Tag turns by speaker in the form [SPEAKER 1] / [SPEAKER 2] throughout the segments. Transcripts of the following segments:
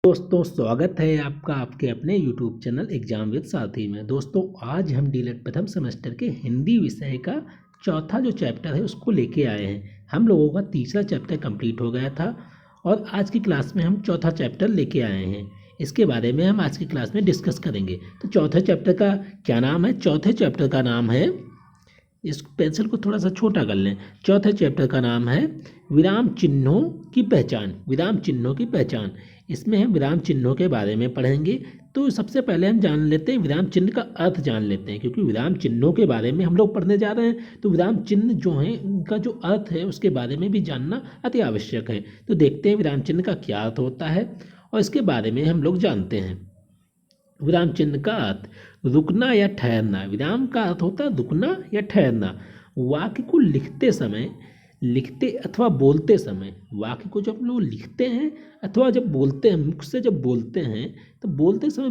[SPEAKER 1] दोस्तों स्वागत है आपका आपके अपने YouTube चैनल एग्जाम विद साथी में। दोस्तों आज हम डीलेट प्रथम सेमेस्टर के हिंदी विषय का चौथा जो चैप्टर है उसको लेके आए हैं। हम लोगों का तीसरा चैप्टर कंप्लीट हो गया था और आज की क्लास में हम चौथा चैप्टर लेके आए हैं। इसके बारे में हम आज की क्लास में डिस्कस करेंगे। तो चौथे चैप्टर का क्या नाम है? चौथे चैप्टर का नाम है, इस पेंसिल को थोड़ा सा छोटा कर लें। चौथे चैप्टर का नाम है विराम चिन्हों की पहचान। विराम चिन्हों की पहचान, इसमें हम विराम चिन्हों के बारे में पढ़ेंगे। तो सबसे पहले हम जान लेते हैं विराम चिन्ह का अर्थ जान लेते हैं, क्योंकि विराम चिन्हों के बारे में हम लोग पढ़ने जा रहे हैं। तो विराम चिन्ह जो हैं उनका जो अर्थ है उसके बारे में भी जानना अति आवश्यक है। तो देखते हैं विराम चिन्ह का क्या अर्थ होता है और इसके बारे में हम लोग जानते हैं। विराम चिन्ह का अर्थ रुकना या ठहरना। विराम का अर्थ होता है रुकना या ठहरना। वाक्य को लिखते अथवा बोलते समय, वाक्य को जब हम लोग लिखते हैं अथवा जब बोलते हैं, मुख से जब बोलते हैं तो बोलते समय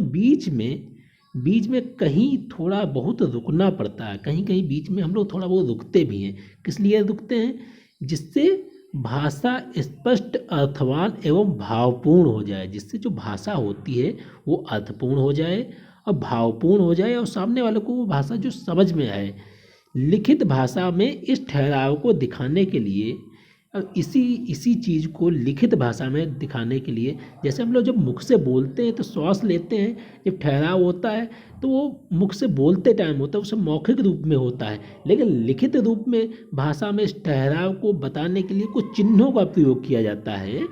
[SPEAKER 1] बीच में कहीं थोड़ा बहुत रुकना पड़ता है। कहीं कहीं बीच में हम लोग थोड़ा बहुत रुकते भी हैं। किस लिए रुकते हैं? जिससे भाषा स्पष्ट, अर्थवान एवं भावपूर्ण हो जाए। जिससे जो भाषा होती है वो अर्थपूर्ण हो जाए और भावपूर्ण हो जाए और सामने वाले को वो भाषा जो समझ में आए। लिखित भाषा में इस ठहराव को दिखाने के लिए, इसी चीज़ को लिखित भाषा में दिखाने के लिए, जैसे हम लोग जब मुख से बोलते हैं तो श्वास लेते हैं, जब ठहराव होता है तो वो मुख से बोलते टाइम होता है, उसे मौखिक रूप में होता है। लेकिन लिखित रूप में भाषा में इस ठहराव को बताने के लिए कुछ चिन्हों का प्रयोग किया जाता है।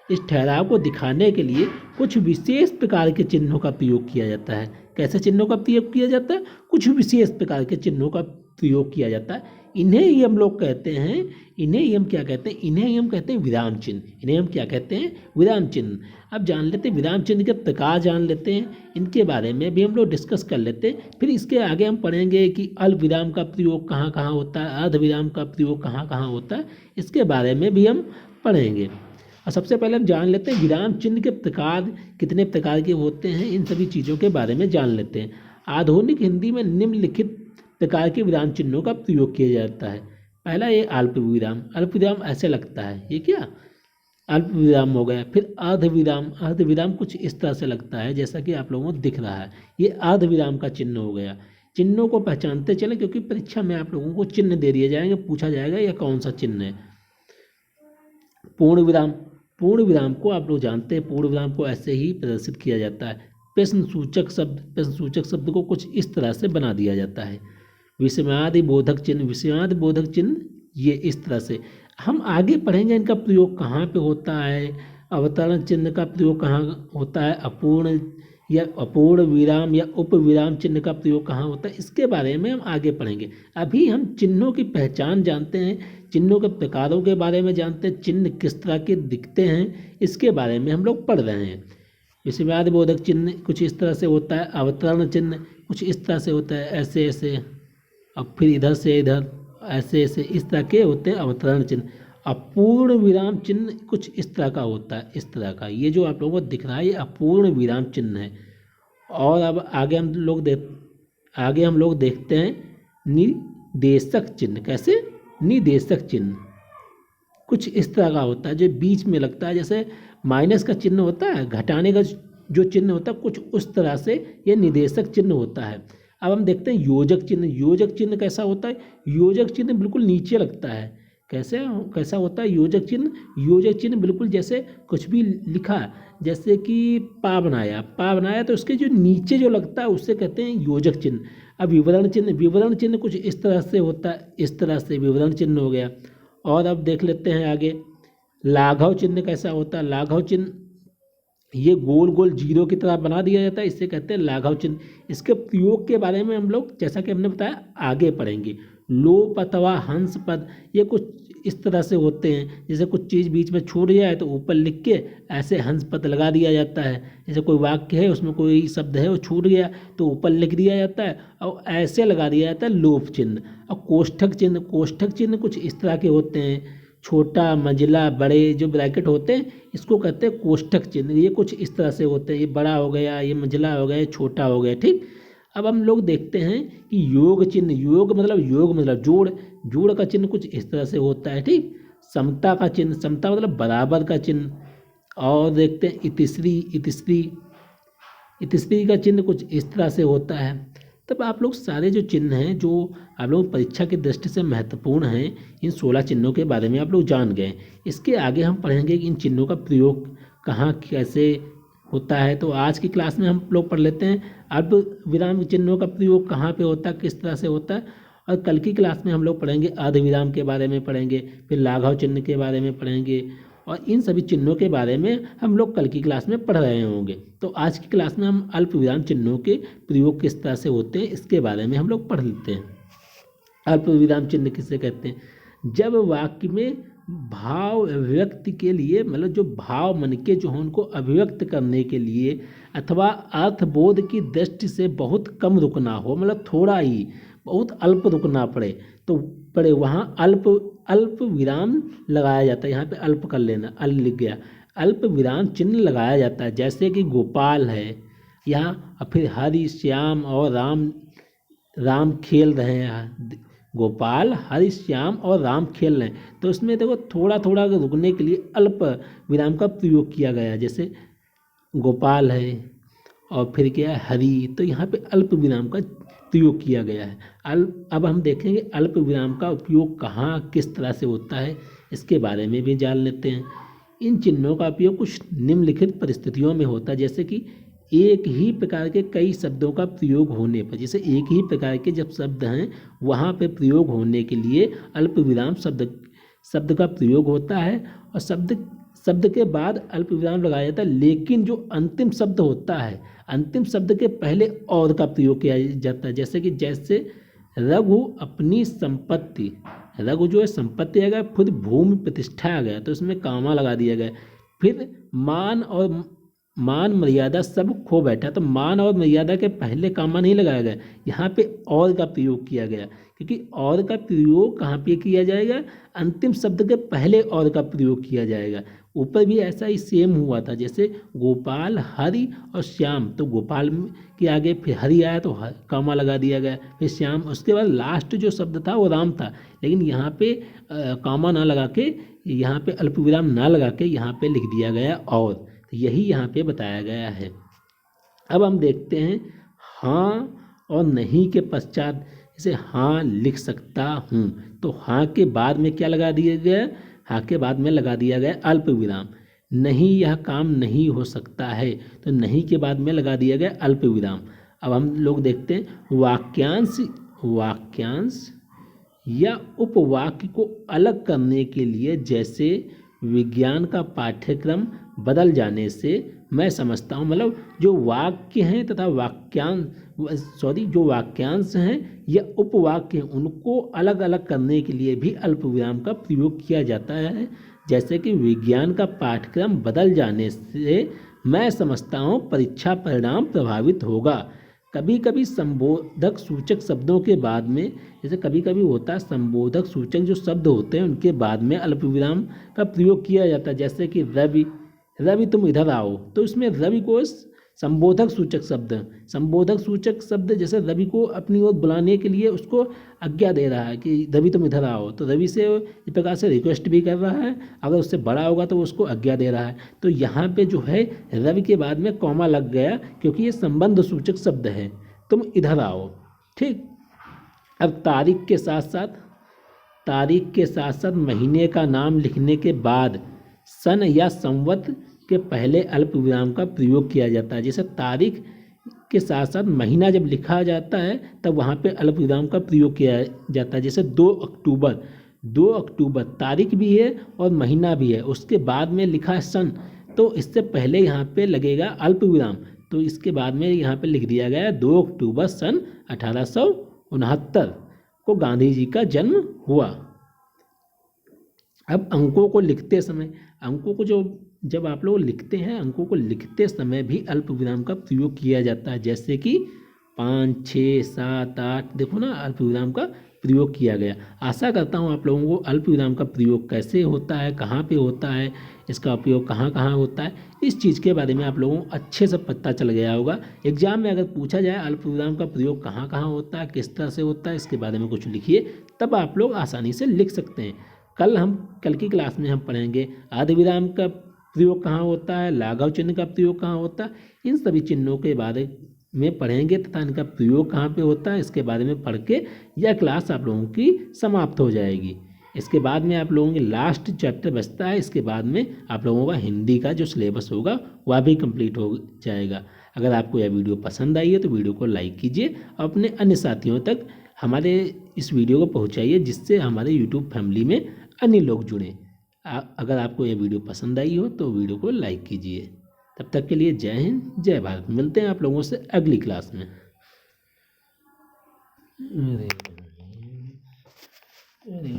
[SPEAKER 1] इस ठहराव को दिखाने के लिए कुछ विशेष प्रकार के चिन्हों का प्रयोग किया जाता है। कैसे चिन्हों का प्रयोग किया जाता है? कुछ विशेष प्रकार के चिन्हों का प्रयोग किया जाता है। इन्हें ही हम लोग कहते हैं, इन्हें ही हम क्या कहते हैं? इन्हें ही हम कहते हैं विराम चिन्ह। इन्हें हम क्या कहते हैं? विराम चिन्ह। अब जान लेते हैं विराम चिन्ह के प्रकार, जान लेते हैं इनके बारे में भी हम लोग डिस्कस कर लेते हैं। फिर इसके आगे हम पढ़ेंगे कि अल्प विराम का प्रयोग कहाँ कहाँ होता है, अर्ध विराम का प्रयोग कहाँ कहाँ होता है, इसके बारे में भी हम पढ़ेंगे। और सबसे पहले हम जान लेते हैं विराम चिन्ह के प्रकार कितने प्रकार के होते हैं। इन सभी चीज़ों के बारे में जान लेते हैं। आधुनिक हिंदी में निम्नलिखित प्रकार के विराम चिन्हों का प्रयोग किया जाता है। पहला ये अल्प विराम। अल्प विराम ऐसे लगता है, ये क्या अल्प विराम हो गया। फिर अर्ध विराम। अर्ध विराम कुछ इस तरह से लगता है जैसा कि आप लोगों को दिख रहा है, ये अर्ध विराम का चिन्ह हो गया। चिन्हों को पहचानते चलें, क्योंकि परीक्षा में आप लोगों को चिन्ह दे दिए जाएंगे, पूछा जाएगा यह कौन सा चिन्ह है। पूर्ण विराम। पूर्ण विराम को आप लोग जानते हैं, पूर्ण विराम को ऐसे ही प्रदर्शित किया जाता है। प्रश्न सूचक शब्द को कुछ इस तरह से बना दिया जाता है। विस्मयादि बोधक चिन्ह। विस्मयादि बोधक चिन्ह ये इस तरह से। हम आगे पढ़ेंगे इनका प्रयोग कहाँ पे होता है, अवतरण चिन्ह का प्रयोग कहाँ होता है, अपूर्ण विराम या उप विराम चिन्ह का प्रयोग कहाँ होता है, इसके बारे में हम आगे पढ़ेंगे। अभी हम चिन्हों की पहचान जानते हैं, चिन्हों के प्रकारों के बारे में जानते हैं, चिन्ह किस तरह के दिखते हैं इसके बारे में हम लोग पढ़ रहे हैं। विस्मयादि बोधक चिन्ह कुछ इस तरह से होता है, अवतरण चिन्ह कुछ इस तरह से होता है, ऐसे ऐसे, अब फिर इधर से इधर, ऐसे ऐसे, इस तरह के होते हैं अवतरण चिन्ह। अपूर्ण विराम चिन्ह कुछ इस तरह का होता है, इस तरह का। ये जो आप लोगों को दिख रहा है ये अपूर्ण विराम चिन्ह है। और अब आगे हम लोग देखते हैं निदेशक चिन्ह। कैसे? निदेशक चिन्ह कुछ इस तरह का होता है, जो बीच में लगता है, जैसे माइनस का चिन्ह होता है, घटाने का जो चिन्ह होता है, कुछ उस तरह से ये निदेशक चिन्ह होता है। अब हम देखते हैं योजक चिन्ह। योजक चिन्ह कैसा होता है? योजक चिन्ह बिल्कुल नीचे लगता है। कैसा होता है योजक चिन्ह? योजक चिन्ह बिल्कुल जैसे कुछ भी लिखा, जैसे कि पा बनाया तो उसके जो नीचे जो लगता है उससे कहते हैं योजक चिन्ह। अब विवरण चिन्ह कुछ इस तरह से होता है, इस तरह से विवरण चिन्ह हो गया। और अब देख लेते हैं आगे लाघव चिन्ह कैसा होता है। लाघव चिन्ह ये गोल गोल जीरो की तरह बना दिया जाता है, इससे कहते हैं लाघव चिन्ह। इसके प्रयोग के बारे में हम लोग, जैसा कि हमने बताया, आगे पढ़ेंगे। लोप अथवा हंस पद ये कुछ इस तरह से होते हैं, जैसे कुछ चीज़ बीच में छूट जाए तो ऊपर लिख के ऐसे हंस पद लगा दिया जाता है। जैसे कोई वाक्य है उसमें कोई शब्द है वो छूट गया तो ऊपर लिख दिया जाता है और ऐसे लगा दिया जाता है लोप चिन्ह। और कोष्ठक चिन्ह कुछ इस तरह के होते हैं, छोटा, मंझला, बड़े, जो ब्रैकेट होते हैं इसको कहते हैं कोष्ठक चिन्ह। ये कुछ इस तरह से होते हैं, ये बड़ा हो गया, ये मंझला हो गया, ये छोटा हो गया। ठीक। अब हम लोग देखते हैं कि योग चिन्ह। योग मतलब जोड़ का चिन्ह कुछ इस तरह से होता है। ठीक। समता का चिन्ह, समता मतलब बराबर का चिन्ह। और देखते हैं इतिश्री। इतिश्री इतिश्री का चिन्ह कुछ इस तरह से होता है। तब आप लोग सारे जो चिन्ह हैं जो आप लोग परीक्षा की दृष्टि से महत्वपूर्ण हैं, इन 16 चिन्हों के बारे में आप लोग जान गए। इसके आगे हम पढ़ेंगे कि इन चिन्हों का प्रयोग कहाँ कैसे होता है। तो आज की क्लास में हम लोग पढ़ लेते हैं अल्प विराम चिन्हों का प्रयोग कहाँ पे होता है, किस तरह से होता है। और कल की क्लास में हम लोग पढ़ेंगे अर्ध विराम के बारे में पढ़ेंगे, फिर लाघव चिन्ह के बारे में पढ़ेंगे, और इन सभी चिन्हों के बारे में हम लोग कल की क्लास में पढ़ रहे होंगे। तो आज की क्लास में हम अल्प विराम चिन्हों के प्रयोग किस तरह से होते हैं इसके बारे में हम लोग पढ़ लेते हैं। अल्प विराम चिन्ह किसे कहते हैं? जब वाक्य में भाव अभिव्यक्ति के लिए, मतलब जो भाव मन के जो हैं उनको अभिव्यक्त करने के लिए, अथवा अर्थबोध की दृष्टि से बहुत कम रुकना हो, मतलब थोड़ा ही बहुत अल्प रुकना पड़े वहाँ अल्प विराम लगाया जाता है। यहाँ पे अल्प कर लेना, अल लिख गया, अल्प विराम चिन्ह लगाया जाता है। जैसे कि गोपाल है यहाँ, और फिर हरि श्याम और राम खेल रहे हैं। गोपाल हरि श्याम और राम खेल रहे हैं, तो इसमें देखो थोड़ा थोड़ा रुकने के लिए अल्प विराम का प्रयोग किया गया है। जैसे गोपाल है और फिर क्या है हरि, तो यहाँ पे अल्प विराम का प्रयोग किया गया है। अब हम देखेंगे अल्प विराम का उपयोग कहाँ किस तरह से होता है, इसके बारे में भी जान लेते हैं। इन चिन्हों का उपयोग कुछ निम्नलिखित परिस्थितियों में होता है, जैसे कि एक ही प्रकार के कई शब्दों का प्रयोग होने पर, जैसे एक ही प्रकार के जब शब्द हैं वहाँ पे प्रयोग होने के लिए अल्प विराम शब्द का प्रयोग होता है, और शब्द के बाद अल्प विराम लगाया जाता है। लेकिन जो अंतिम शब्द होता है, अंतिम शब्द के पहले और का प्रयोग किया जाता है। जैसे रघु अपनी संपत्ति, रघु जो है संपत्ति आ गया, खुद भूमि प्रतिष्ठा आ गया, तो इसमें कामा लगा दिया गया। फिर मान मर्यादा सब खो बैठा, तो मान और मर्यादा के पहले कामा नहीं लगाया गया, यहाँ पे और का प्रयोग किया गया, क्योंकि और का प्रयोग कहाँ पे किया जाएगा? अंतिम शब्द के पहले और का प्रयोग किया जाएगा। ऊपर भी ऐसा ही सेम हुआ था, जैसे गोपाल हरि और श्याम, तो गोपाल के आगे फिर हरि आया तो कामा लगा दिया गया, फिर श्याम, उसके बाद लास्ट जो शब्द था वो राम था, लेकिन यहाँ पे कामा ना लगा के, यहाँ पे अल्प विराम ना लगा के यहाँ पे लिख दिया गया और, तो यही यहाँ पे बताया गया है। अब हम देखते हैं हाँ और नहीं के पश्चात, जैसे हाँ लिख सकता हूँ, तो हाँ के बाद में क्या लगा दिया गया? हाँ के बाद में लगा दिया गया अल्प विराम। नहीं यह काम नहीं हो सकता है, तो नहीं के बाद में लगा दिया गया अल्प विराम। अब हम लोग देखते हैं वाक्यांश या उपवाक्य को अलग करने के लिए, जैसे विज्ञान का पाठ्यक्रम बदल जाने से मैं समझता हूँ, मतलब जो वाक्य हैं तथा जो वाक्यांश हैं या उपवाक्य हैं उनको अलग अलग करने के लिए भी अल्प विराम का प्रयोग किया जाता है। जैसे कि विज्ञान का पाठ्यक्रम बदल जाने से मैं समझता हूँ परीक्षा परिणाम प्रभावित होगा। कभी कभी संबोधक सूचक शब्दों के बाद में, जैसे कभी कभी होता है संबोधक सूचक जो शब्द होते हैं उनके बाद में अल्प विराम का प्रयोग किया जाता है। जैसे कि रवि तुम इधर आओ, तो इसमें रवि को संबोधक सूचक शब्द जैसे रवि को अपनी ओर बुलाने के लिए उसको आज्ञा दे रहा है कि रवि तुम इधर आओ, तो रवि से इस प्रकार से रिक्वेस्ट भी कर रहा है, अगर उससे बड़ा होगा तो उसको आज्ञा दे रहा है। तो यहाँ पे जो है रवि के बाद में कॉमा लग गया, क्योंकि ये संबंध सूचक शब्द है, तुम इधर आओ। ठीक, अब तारीख के साथ साथ महीने का नाम लिखने के बाद सन या संवत के पहले अल्प विराम का प्रयोग किया जाता है। जैसे तारीख के साथ साथ महीना जब लिखा जाता है तब वहाँ पे अल्प विराम का प्रयोग किया जाता है। जैसे 2 अक्टूबर तारीख भी है और महीना भी है, उसके बाद में लिखा है सन, तो इससे पहले यहाँ पे लगेगा अल्प विराम, तो इसके बाद में यहाँ पे लिख दिया गया 2 अक्टूबर सन 1869 को गांधी जी का जन्म हुआ। अब अंकों को लिखते समय, जब आप लोग लिखते हैं, अंकों को लिखते समय भी अल्प विराम का प्रयोग किया जाता है। जैसे कि 5, 6, 7, 8, देखो ना अल्प विराम का प्रयोग किया गया। आशा करता हूँ आप लोगों को अल्प विराम का प्रयोग कैसे होता है, कहाँ पे होता है, इसका उपयोग कहाँ कहाँ होता है, इस चीज़ के बारे में आप लोगों को अच्छे से पता चल गया होगा। एग्जाम में अगर पूछा जाए अल्प विराम का प्रयोग कहाँ कहाँ होता है, किस तरह से होता है, इसके बारे में कुछ लिखिए, तब आप लोग आसानी से लिख सकते हैं। कल की क्लास में हम पढ़ेंगे अर्धविराम का प्रयोग कहाँ होता है, लाघव चिन्ह का प्रयोग कहाँ होता है, इन सभी चिन्हों के बारे में पढ़ेंगे तथा इनका प्रयोग कहाँ पे होता है, इसके बारे में पढ़ के यह क्लास आप लोगों की समाप्त हो जाएगी। इसके बाद में आप लोगों के लास्ट चैप्टर बचता है, इसके बाद में आप लोगों का हिंदी का जो सिलेबस होगा वह भी कंप्लीट हो जाएगा। अगर आपको यह वीडियो पसंद आई है तो वीडियो को लाइक कीजिए और अपने अन्य साथियों तक हमारे इस वीडियो को पहुंचाइए, जिससे हमारे यूट्यूब फैमिली में अन्य लोग जुड़ें। अगर आपको यह वीडियो पसंद आई हो तो वीडियो को लाइक कीजिए। तब तक के लिए जय हिंद, जय भारत। मिलते हैं आप लोगों से अगली क्लास में। अरे